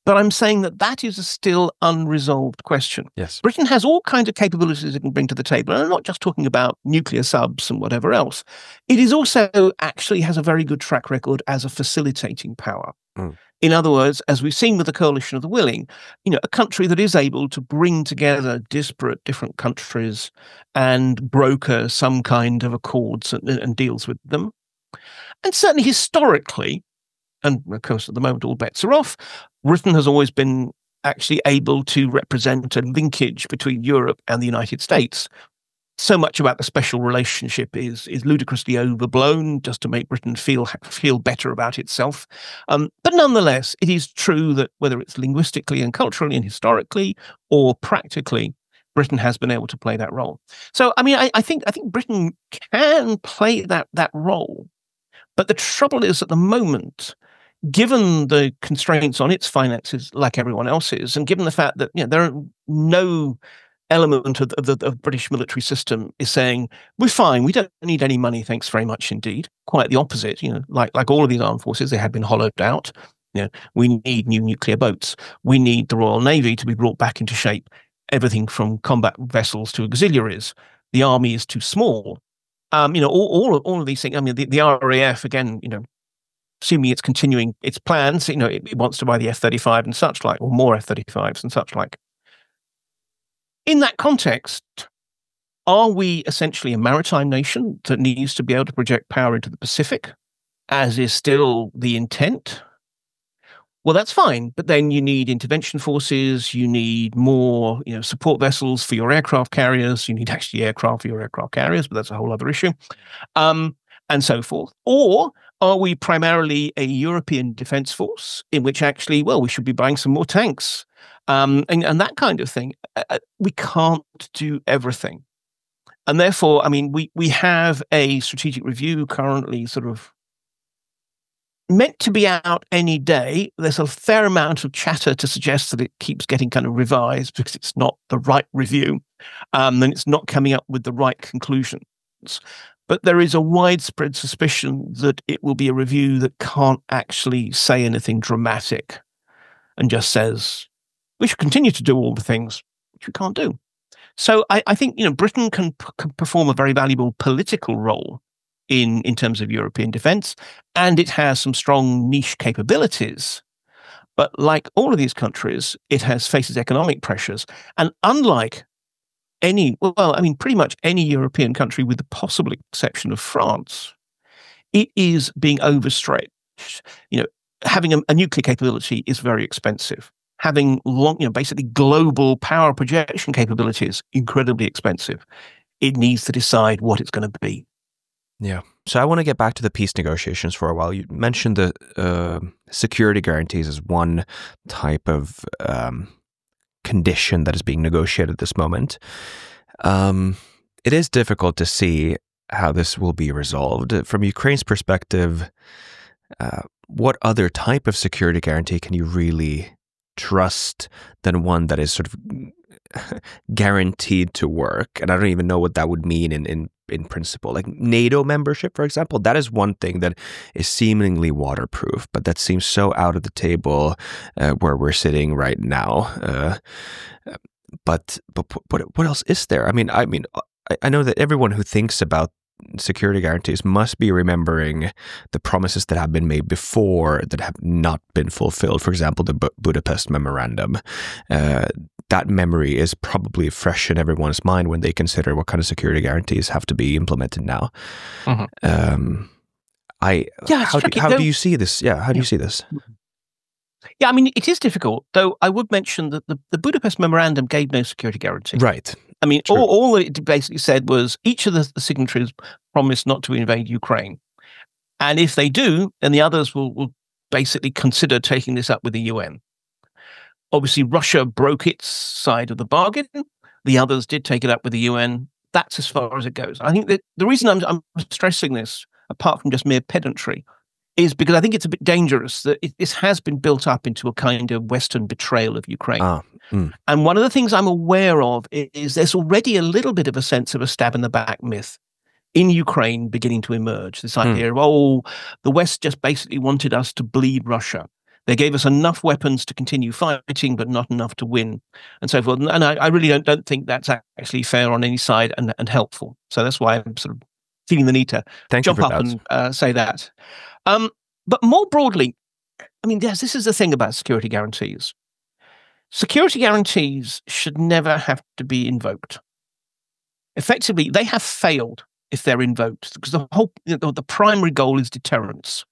but I'm saying that is a still unresolved question. Yes. Britain has all kinds of capabilities it can bring to the table. And I'm not just talking about nuclear subs and whatever else. It is also actually has a very good track record as a facilitating power. In other words, as we've seen with the Coalition of the Willing, a country that is able to bring together disparate different countries and broker some kind of accords and deals with them. And certainly historically, and of course at the moment all bets are off, Britain has always been actually able to represent a linkage between Europe and the United States. So much about the special relationship is ludicrously overblown just to make Britain feel better about itself. But nonetheless, it is true that whether it's linguistically and culturally and historically or practically, Britain has been able to play that role. So, I think Britain can play that role. But the trouble is, at the moment, given the constraints on its finances, like everyone else's, and given the fact that there are no element of the British military system is saying, we're fine, we don't need any money, thanks very much indeed. Quite the opposite, like all of these armed forces, they have been hollowed out. We need new nuclear boats. We need the Royal Navy to be brought back into shape. Everything from combat vessels to auxiliaries. The army is too small. All of these things. The RAF, again, assuming it's continuing its plans, it wants to buy the F-35 and such like, or more F-35s and such like. In that context, are we essentially a maritime nation that needs to be able to project power into the Pacific, as is still the intent? Well, that's fine, but then you need intervention forces, you need more, support vessels for your aircraft carriers, you need actually aircraft for your aircraft carriers, but that's a whole other issue, and so forth. Or are we primarily a European defense force in which actually, we should be buying some more tanks, and that kind of thing? We can't do everything. And therefore, we have a strategic review currently sort of meant to be out any day. There's a fair amount of chatter to suggest that it keeps getting kind of revised because it's not the right review, and it's not coming up with the right conclusions. But there is a widespread suspicion that it will be a review that can't actually say anything dramatic and just says, we should continue to do all the things, which we can't do. So I think, Britain can perform a very valuable political role in terms of European defence, and it has some strong niche capabilities. But like all of these countries, it faces economic pressures. And unlike pretty much any European country, with the possible exception of France, it is being overstretched. Having a nuclear capability is very expensive. Having basically global power projection capabilities, incredibly expensive. It needs to decide what it's going to be. Yeah. So I want to get back to the peace negotiations for a while. You mentioned the security guarantees as one type of condition that is being negotiated at this moment. It is difficult to see how this will be resolved. From Ukraine's perspective, what other type of security guarantee can you really trust than one that is sort of guaranteed to work? And I don't even know what that would mean in principle. Like NATO membership, for example, that is one thing that is seemingly waterproof, but that seems so out of the table where we're sitting right now. But what else is there? I mean, I know that everyone who thinks about security guarantees must be remembering the promises that have been made before that have not been fulfilled. For example, the Budapest Memorandum. That memory is probably fresh in everyone's mind when they consider what kind of security guarantees have to be implemented now. Mm-hmm. How do you see this? Yeah, how do you see this? Yeah, I mean, it is difficult, though I would mention that the Budapest Memorandum gave no security guarantee. Right. I mean, all it basically said was each of the signatories promised not to invade Ukraine. And if they do, then the others will basically consider taking this up with the UN. Obviously, Russia broke its side of the bargain. The others did take it up with the UN. That's as far as it goes. I think that the reason I'm stressing this, apart from just mere pedantry, is because I think it's a bit dangerous that this has been built up into a kind of Western betrayal of Ukraine. And one of the things I'm aware of is there's already a little bit of a sense of a stab in the back myth in Ukraine beginning to emerge. This idea of, the West just basically wanted us to bleed Russia. They gave us enough weapons to continue fighting, but not enough to win, and so forth. And I really don't think that's actually fair on any side and helpful. So that's why I'm sort of feeling the need to jump up and say that. But more broadly, I mean, yes, this is the thing about security guarantees. Security guarantees should never have to be invoked. Effectively, they have failed if they're invoked, because the primary goal is deterrence.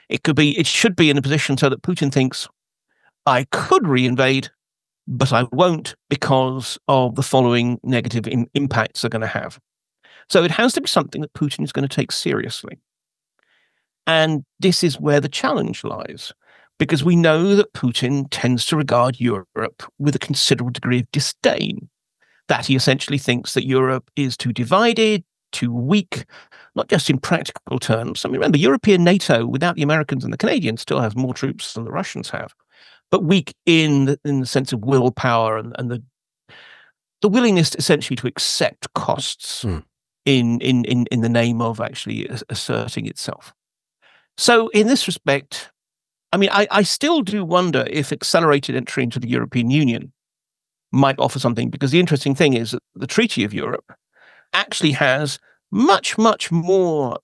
It should be in a position so that Putin thinks, I could reinvade, but I won't because of the following negative impacts they're going to have. So it has to be something that Putin is going to take seriously. And this is where the challenge lies, because we know that Putin tends to regard Europe with a considerable degree of disdain, that he essentially thinks that Europe is too divided, too weak, not just in practical terms. I mean, remember, European NATO, without the Americans and the Canadians, still has more troops than the Russians have, but weak in the sense of willpower and the willingness essentially to accept costs in the name of actually asserting itself. So in this respect, I mean, I still do wonder if accelerated entry into the European Union might offer something, because the interesting thing is that the Treaty of Europe actually has much, much more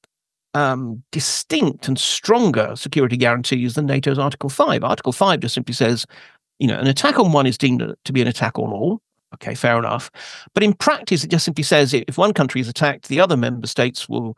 distinct and stronger security guarantees than NATO's Article 5. Article 5 just simply says, an attack on one is deemed to be an attack on all. Okay, fair enough. But in practice, it just simply says if one country is attacked, the other member states will,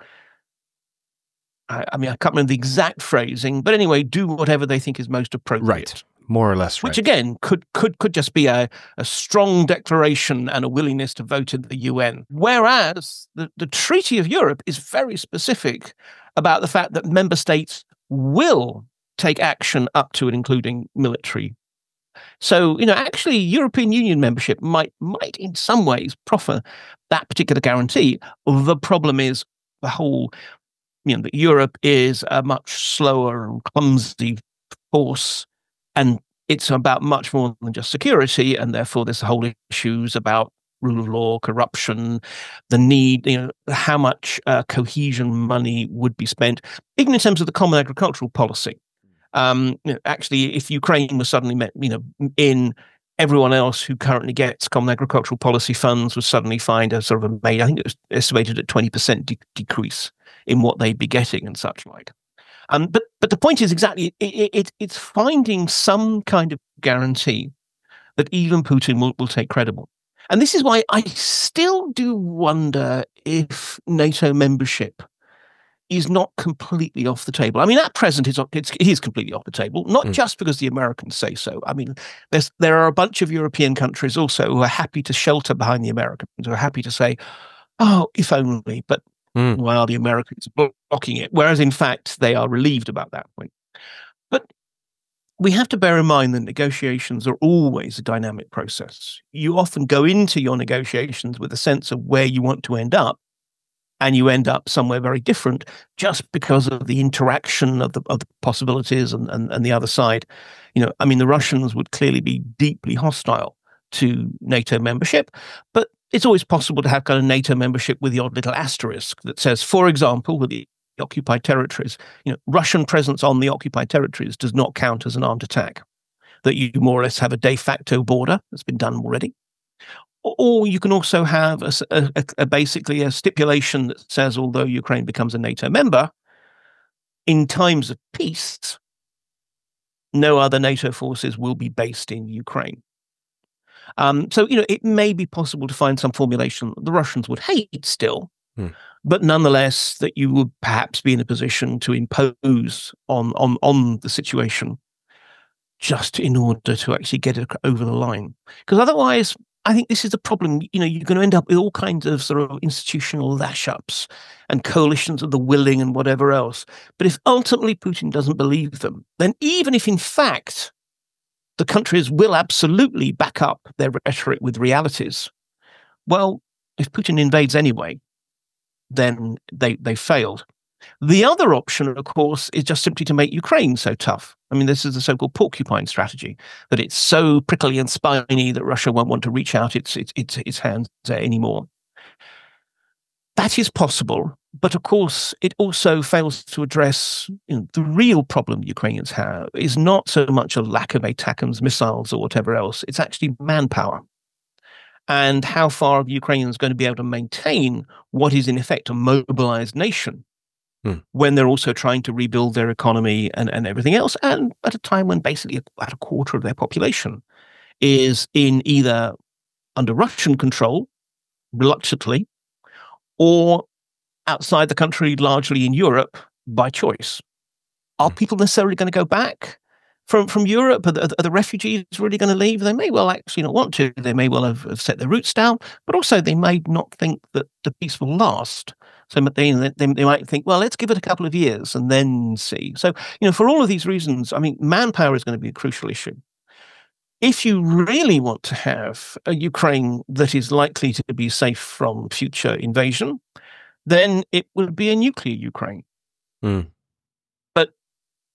I mean, I can't remember the exact phrasing, but anyway, do whatever they think is most appropriate. Right. More or less right. Which again could just be a strong declaration and a willingness to vote in the UN. Whereas the Treaty of Europe is very specific about the fact that member states will take action up to and including military. So, actually European Union membership might in some ways proffer that particular guarantee. The problem is the whole, that Europe is a much slower and clumsy force, and it's about much more than just security, and therefore there's whole issues about rule of law, corruption, the need, how much cohesion money would be spent, even in terms of the common agricultural policy. Actually, if Ukraine was suddenly in everyone else who currently gets common agricultural policy funds would suddenly find a sort of I think it was estimated at 20% decrease in what they'd be getting and such like. But the point is exactly, it's finding some kind of guarantee that even Putin will take credible. And this is why I still do wonder if NATO membership is not completely off the table. I mean, at present, it is completely off the table, not just because the Americans say so. I mean, there are a bunch of European countries also who are happy to shelter behind the Americans, who are happy to say, oh, if only, but while the Americans are blocking it, whereas in fact, they are relieved about that point. But we have to bear in mind that negotiations are always a dynamic process. You often go into your negotiations with a sense of where you want to end up, and you end up somewhere very different just because of the interaction of the possibilities and the other side. I mean, the Russians would clearly be deeply hostile to NATO membership, but it's always possible to have kind of NATO membership with the odd little asterisk that says, for example, with the occupied territories, Russian presence on the occupied territories does not count as an armed attack, that you more or less have a de facto border that's been done already. Or you can also have basically a stipulation that says, although Ukraine becomes a NATO member, in times of peace, no other NATO forces will be based in Ukraine. So, it may be possible to find some formulation that the Russians would hate still, but nonetheless that you would perhaps be in a position to impose on the situation just in order to actually get it over the line. Because otherwise, I think this is the problem. You're going to end up with all kinds of sort of institutional lash-ups and coalitions of the willing and whatever else. But if ultimately Putin doesn't believe them, then even if in fact the countries will absolutely back up their rhetoric with realities, well, if Putin invades anyway, then they failed. The other option, of course, is just simply to make Ukraine so tough. I mean, this is the so-called porcupine strategy, that it's so prickly and spiny that Russia won't want to reach out its hands anymore. That is possible, but of course, it also fails to address the real problem Ukrainians have is not so much a lack of ATACMS missiles or whatever else. It's actually manpower. And how far are the Ukrainians going to be able to maintain what is in effect a mobilized nation when they're also trying to rebuild their economy and everything else, and at a time when basically about a quarter of their population is in either under Russian control, reluctantly, or outside the country, largely in Europe, by choice. Are people necessarily going to go back from Europe? Are the refugees really going to leave? They may well actually not want to. They may well have set their roots down, but also they may not think that the peace will last. So they might think, well, let's give it a couple of years and then see. So, for all of these reasons, I mean, manpower is going to be a crucial issue. If you really want to have a Ukraine that is likely to be safe from future invasion, then it would be a nuclear Ukraine. But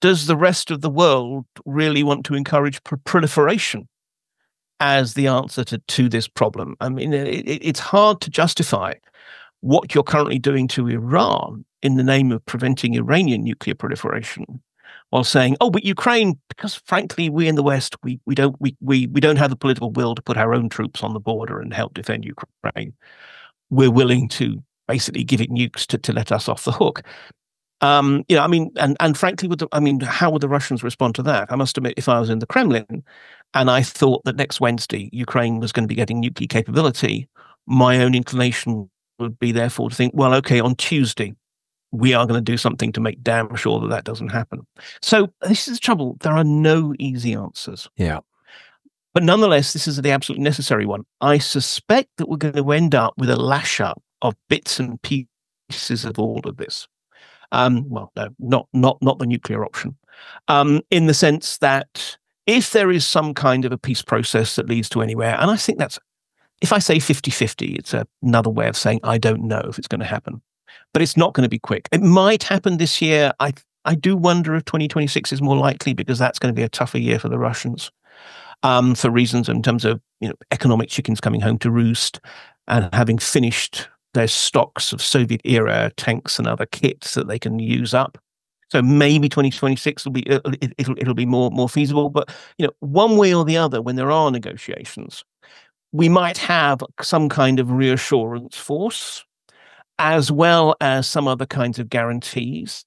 does the rest of the world really want to encourage proliferation as the answer to this problem? I mean, it's hard to justify what you're currently doing to Iran in the name of preventing Iranian nuclear proliferation, while saying, "Oh, but Ukraine, because frankly, we in the West, we don't have the political will to put our own troops on the border and help defend Ukraine. We're willing to basically give it nukes to let us off the hook." I mean, and frankly, how would the Russians respond to that? I must admit, if I was in the Kremlin and I thought that next Wednesday Ukraine was going to be getting nuclear capability, my own inclination would be therefore to think, well, okay, on Tuesday, we are going to do something to make damn sure that doesn't happen. So this is the trouble. There are no easy answers. Yeah. But nonetheless, this is the absolutely necessary one. I suspect that we're going to end up with a lash-up of bits and pieces of all of this. Well, no, not the nuclear option. In the sense that if there is some kind of a peace process that leads to anywhere, and I think that's, if I say 50-50, it's another way of saying I don't know if it's going to happen. But it's not going to be quick. It might happen this year. I do wonder if 2026 is more likely, because that's going to be a tougher year for the Russians, for reasons in terms of economic chickens coming home to roost and having finished their stocks of Soviet-era tanks and other kits that they can use up. So maybe 2026 will be it'll be more feasible. But one way or the other, when there are negotiations, we might have some kind of reassurance force, as well as some other kinds of guarantees,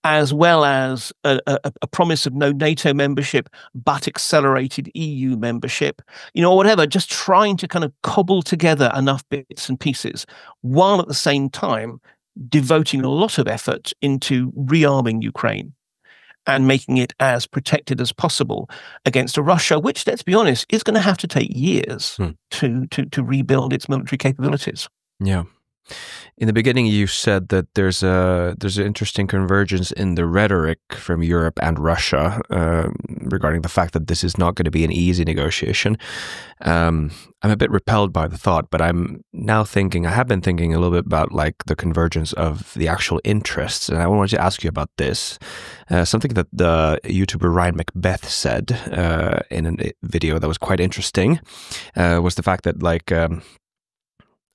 as well as a promise of no NATO membership, but accelerated EU membership, or whatever, just trying to kind of cobble together enough bits and pieces, while at the same time devoting a lot of effort into rearming Ukraine and making it as protected as possible against a Russia, which, let's be honest, is going to have to take years to rebuild its military capabilities. Yeah. In the beginning, you said that there's an interesting convergence in the rhetoric from Europe and Russia regarding the fact that this is not going to be an easy negotiation. I'm a bit repelled by the thought, but I have been thinking a little bit about like the convergence of the actual interests, and I wanted to ask you about this. Something that the YouTuber Ryan Macbeth said in a video that was quite interesting was the fact that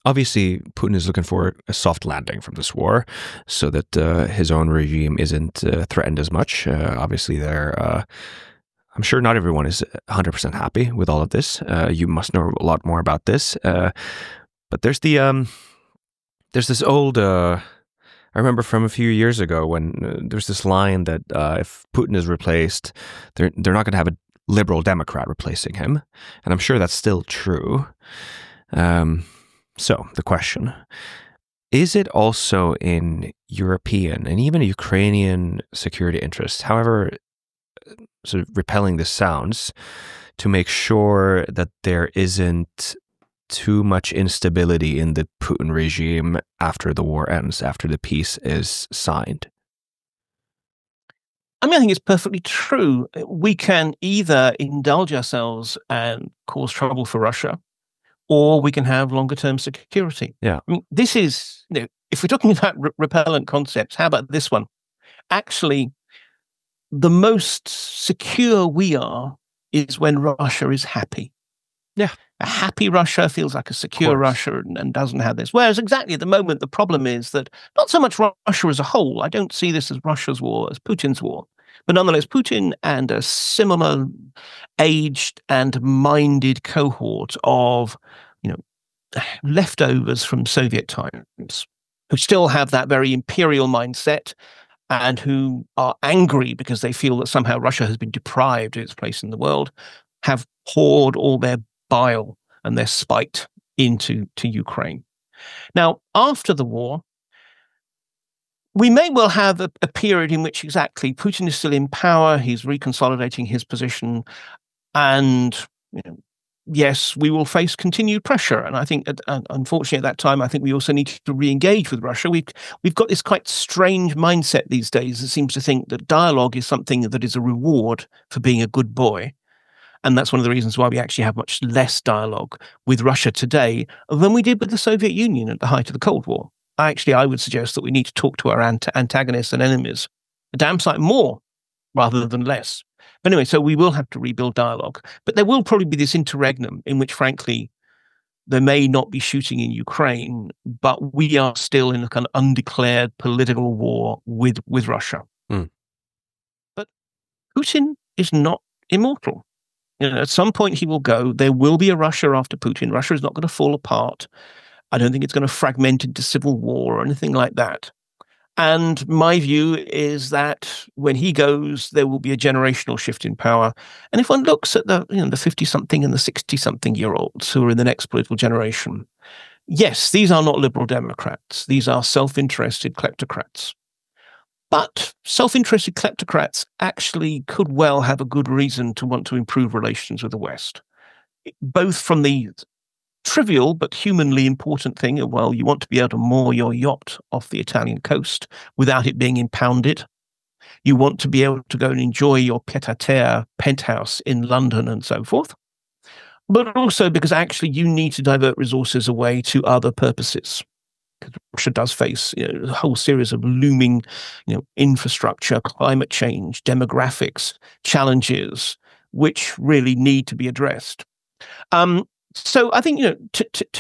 obviously, Putin is looking for a soft landing from this war so that his own regime isn't threatened as much. Obviously, I'm sure not everyone is 100% happy with all of this. You must know a lot more about this. But there's this old, I remember from a few years ago when there's this line that if Putin is replaced, they're not going to have a liberal Democrat replacing him. And I'm sure that's still true. So the question, is it also in European and even Ukrainian security interests, however sort of repelling this sounds, to make sure that there isn't too much instability in the Putin regime after the war ends, after the peace is signed? I mean, I think it's perfectly true. We can either indulge ourselves and cause trouble for Russia, or we can have longer-term security. Yeah. I mean, this is, if we're talking about repellent concepts, how about this one? Actually, the most secure we are is when Russia is happy. Yeah. A happy Russia feels like a secure Russia and doesn't have this. Whereas exactly at the moment, the problem is that not so much Russia as a whole. I don't see this as Russia's war, as Putin's war. But nonetheless, Putin and a similar aged and minded cohort of, leftovers from Soviet times, who still have that very imperial mindset and who are angry because they feel that somehow Russia has been deprived of its place in the world, have poured all their bile and their spite into Ukraine. Now, after the war, we may well have a period in which exactly Putin is still in power, he's reconsolidating his position, and yes, we will face continued pressure. And I think, unfortunately, at that time, I think we also need to re-engage with Russia. We've got this quite strange mindset these days that seems to think that dialogue is something that is a reward for being a good boy. And that's one of the reasons why we actually have much less dialogue with Russia today than we did with the Soviet Union at the height of the Cold War. I would suggest that we need to talk to our antagonists and enemies a damn sight more rather than less. But anyway, so we will have to rebuild dialogue. But there will probably be this interregnum in which, frankly, there may not be shooting in Ukraine, but we are still in a kind of undeclared political war with Russia. Mm. But Putin is not immortal. At some point he will go. There will be a Russia after Putin. Russia is not going to fall apart. I don't think it's going to fragment into civil war or anything like that. And my view is that when he goes, there will be a generational shift in power. And if one looks at the 50-something and the 60-something-year-olds who are in the next political generation, yes, these are not liberal Democrats. These are self-interested kleptocrats. But self-interested kleptocrats actually could well have a good reason to want to improve relations with the West, both from the trivial but humanly important thing, well, you want to be able to moor your yacht off the Italian coast without it being impounded. You want to be able to go and enjoy your pied-à-terre penthouse in London and so forth. But also because actually you need to divert resources away to other purposes. Because Russia does face a whole series of looming infrastructure, climate change, demographics, challenges, which really need to be addressed. So I think,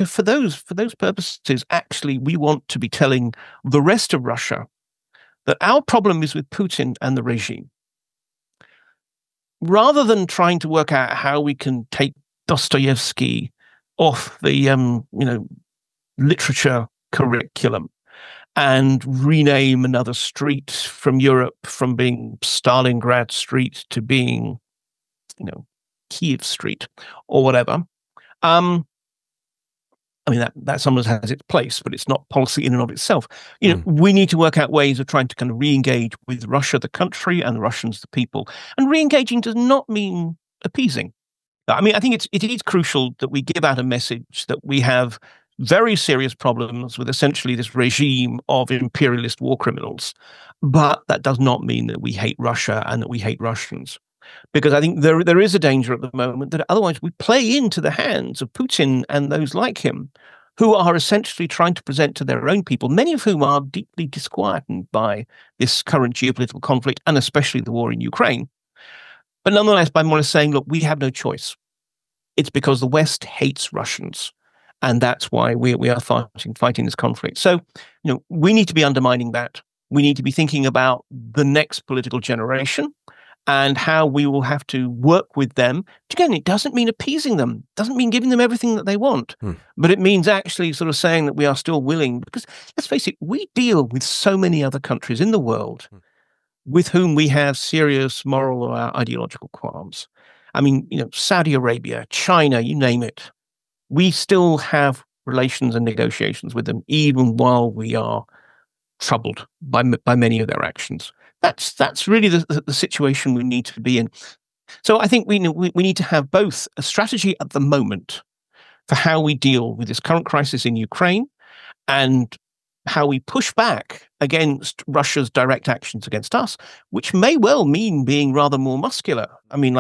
for those purposes, actually, we want to be telling the rest of Russia that our problem is with Putin and the regime. Rather than trying to work out how we can take Dostoevsky off the literature curriculum and rename another street from Europe from being Stalingrad Street to being, Kiev Street or whatever. I mean, that sometimes has its place, but it's not policy in and of itself. We need to work out ways of trying to kind of re-engage with Russia, the country, and the Russians, the people. And re-engaging does not mean appeasing. I mean, I think it is crucial that we give out a message that we have very serious problems with essentially this regime of imperialist war criminals. But that does not mean that we hate Russia and that we hate Russians. Because I think there is a danger at the moment that otherwise we play into the hands of Putin and those like him, who are essentially trying to present to their own people, many of whom are deeply disquieted by this current geopolitical conflict and especially the war in Ukraine. But nonetheless, by more or less saying, look, we have no choice. It's because the West hates Russians. And that's why we are fighting this conflict. So, we need to be undermining that. We need to be thinking about the next political generation and how we will have to work with them. Again, it doesn't mean appeasing them. It doesn't mean giving them everything that they want. But it means actually sort of saying that we are still willing, because let's face it, we deal with so many other countries in the world with whom we have serious moral or ideological qualms. I mean, Saudi Arabia, China, you name it. We still have relations and negotiations with them, even while we are troubled by many of their actions. That's really the situation we need to be in. So I think we need to have both a strategy at the moment for how we deal with this current crisis in Ukraine and how we push back against Russia's direct actions against us, which may well mean being rather more muscular. I mean,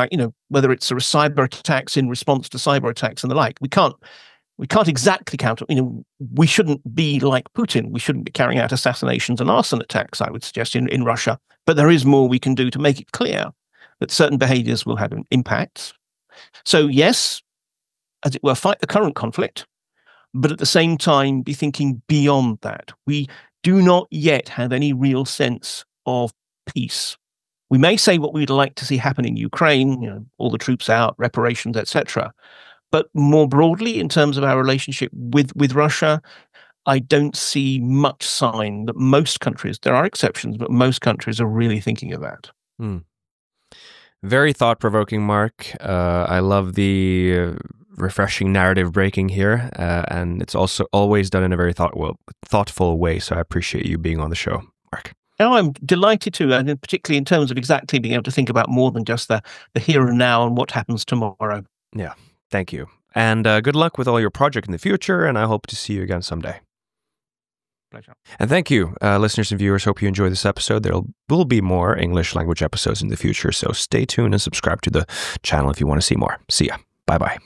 whether it's cyber attacks in response to cyber attacks and the like, we can't exactly counter. We shouldn't be like Putin. We shouldn't be carrying out assassinations and arson attacks, I would suggest, in Russia. But there is more we can do to make it clear that certain behaviors will have impacts. So yes, as it were, fight the current conflict, but at the same time be thinking beyond that. We do not yet have any real sense of peace. We may say what we'd like to see happen in Ukraine, all the troops out, reparations, etc. But more broadly, in terms of our relationship with Russia, I don't see much sign that most countries, there are exceptions, but most countries are really thinking of that. Very thought-provoking, Mark. I love the refreshing narrative breaking here, and it's also always done in a very thoughtful way, so I appreciate you being on the show, Mark. Oh, I'm delighted to, and particularly in terms of exactly being able to think about more than just the here and now and what happens tomorrow. Yeah, thank you. And good luck with all your project in the future, and I hope to see you again someday. Pleasure. And thank you, listeners and viewers. Hope you enjoyed this episode. There will be more English language episodes in the future, so stay tuned and subscribe to the channel if you want to see more. See ya. Bye-bye.